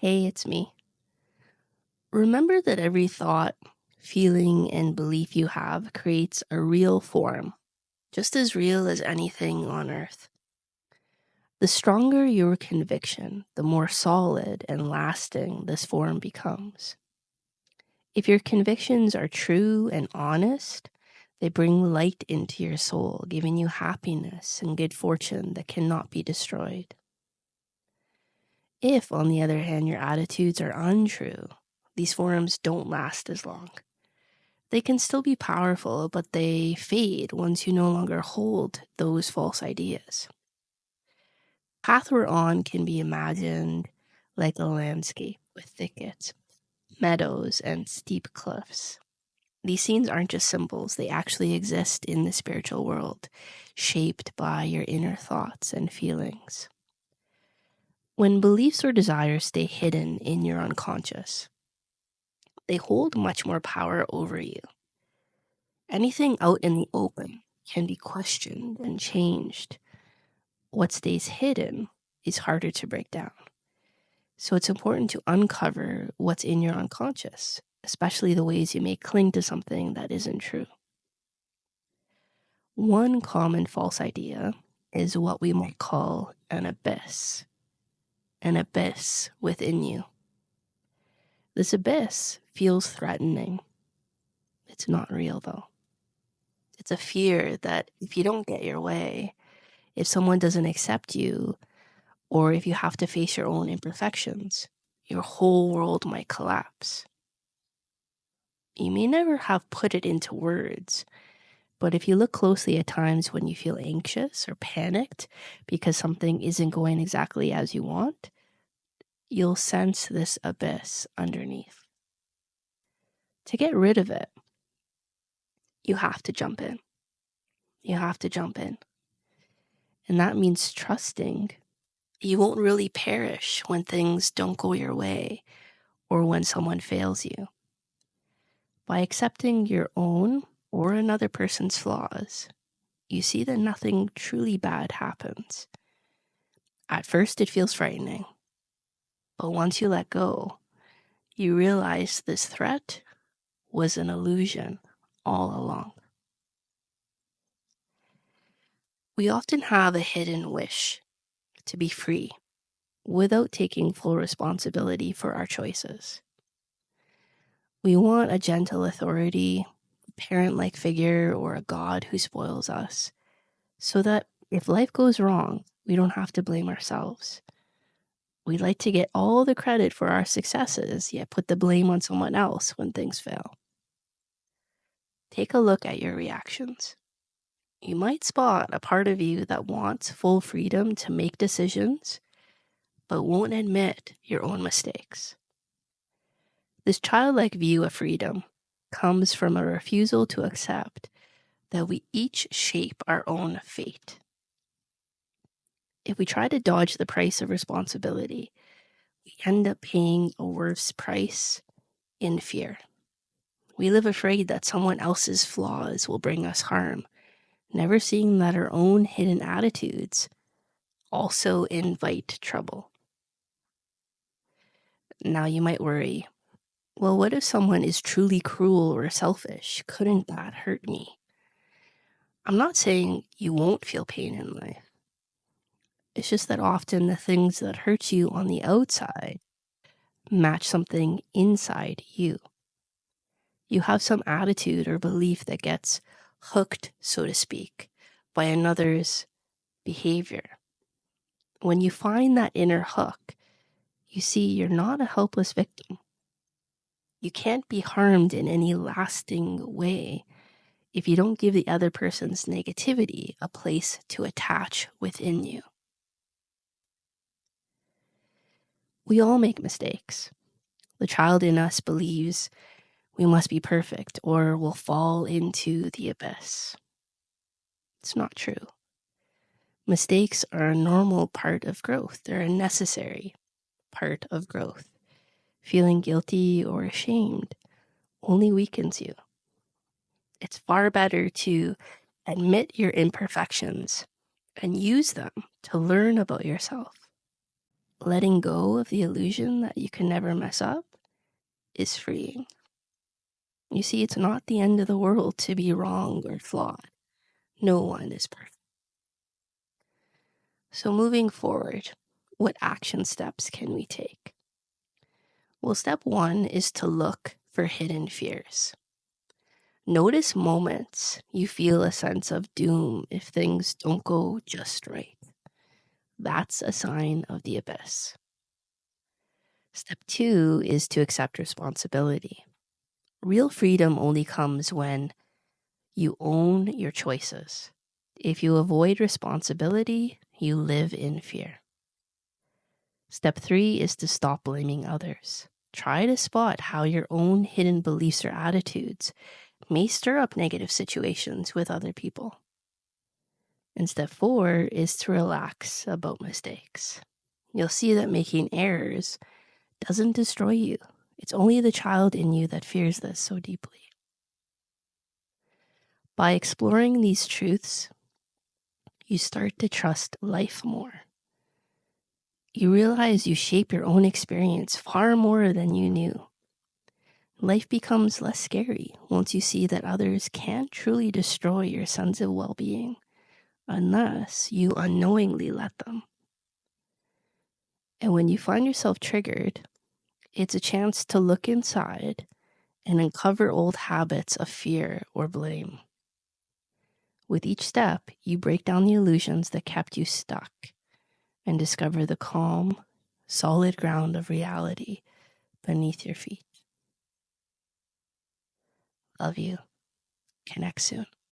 Hey, it's me. Remember that every thought, feeling, and belief you have creates a real form, just as real as anything on earth. The stronger your conviction, the more solid and lasting this form becomes. If your convictions are true and honest, they bring light into your soul, giving you happiness and good fortune that cannot be destroyed. If, on the other hand, your attitudes are untrue, these forms don't last as long. They can still be powerful, but they fade once you no longer hold those false ideas. Path we're on can be imagined like a landscape with thickets, meadows, and steep cliffs. These scenes aren't just symbols, they actually exist in the spiritual world, shaped by your inner thoughts and feelings. When beliefs or desires stay hidden in your unconscious, they hold much more power over you. Anything out in the open can be questioned and changed. What stays hidden is harder to break down. So it's important to uncover what's in your unconscious, especially the ways you may cling to something that isn't true. One common false idea is what we might call an abyss within you. This abyss feels threatening. It's not real, though. It's a fear that if you don't get your way, if someone doesn't accept you, or if you have to face your own imperfections, your whole world might collapse. You may never have put it into words, but if you look closely at times when you feel anxious or panicked because something isn't going exactly as you want, you'll sense this abyss underneath. To get rid of it, you have to jump in. You have to jump in. And that means trusting you won't really perish when things don't go your way or when someone fails you. By accepting your own or another person's flaws, you see that nothing truly bad happens. At first, it feels frightening, but once you let go, you realize this threat was an illusion all along. We often have a hidden wish to be free without taking full responsibility for our choices. We want a gentle authority, parent-like figure, or a God who spoils us, so that if life goes wrong, we don't have to blame ourselves. We like to get all the credit for our successes, yet put the blame on someone else when things fail. Take a look at your reactions. You might spot a part of you that wants full freedom to make decisions, but won't admit your own mistakes. This childlike view of freedom comes from a refusal to accept that we each shape our own fate. If we try to dodge the price of responsibility, we end up paying a worse price in fear. We live afraid that someone else's flaws will bring us harm, never seeing that our own hidden attitudes also invite trouble. Now you might worry, well, what if someone is truly cruel or selfish? Couldn't that hurt me? I'm not saying you won't feel pain in life. It's just that often the things that hurt you on the outside match something inside you. You have some attitude or belief that gets hooked, so to speak, by another's behavior. When you find that inner hook, you see you're not a helpless victim. You can't be harmed in any lasting way if you don't give the other person's negativity a place to attach within you. We all make mistakes. The child in us believes we must be perfect or we'll fall into the abyss. It's not true. Mistakes are a normal part of growth. They're a necessary part of growth. Feeling guilty or ashamed only weakens you. It's far better to admit your imperfections and use them to learn about yourself. letting go of the illusion that you can never mess up is freeing. You see, it's not the end of the world to be wrong or flawed. No one is perfect. So moving forward, what action steps can we take? Well, step 1 is to look for hidden fears. Notice moments you feel a sense of doom if things don't go just right. That's a sign of the abyss. Step 2 is to accept responsibility. Real freedom only comes when you own your choices. If you avoid responsibility, you live in fear. Step 3 is to stop blaming others. Try to spot how your own hidden beliefs or attitudes may stir up negative situations with other people. And step 4 is to relax about mistakes. You'll see that making errors doesn't destroy you. It's only the child in you that fears this so deeply. By exploring these truths, you start to trust life more. You realize you shape your own experience far more than you knew. Life becomes less scary once you see that others can't truly destroy your sense of well-being unless you unknowingly let them. And when you find yourself triggered, it's a chance to look inside and uncover old habits of fear or blame. With each step, you break down the illusions that kept you stuck and discover the calm, solid ground of reality beneath your feet. Love you. Connect soon.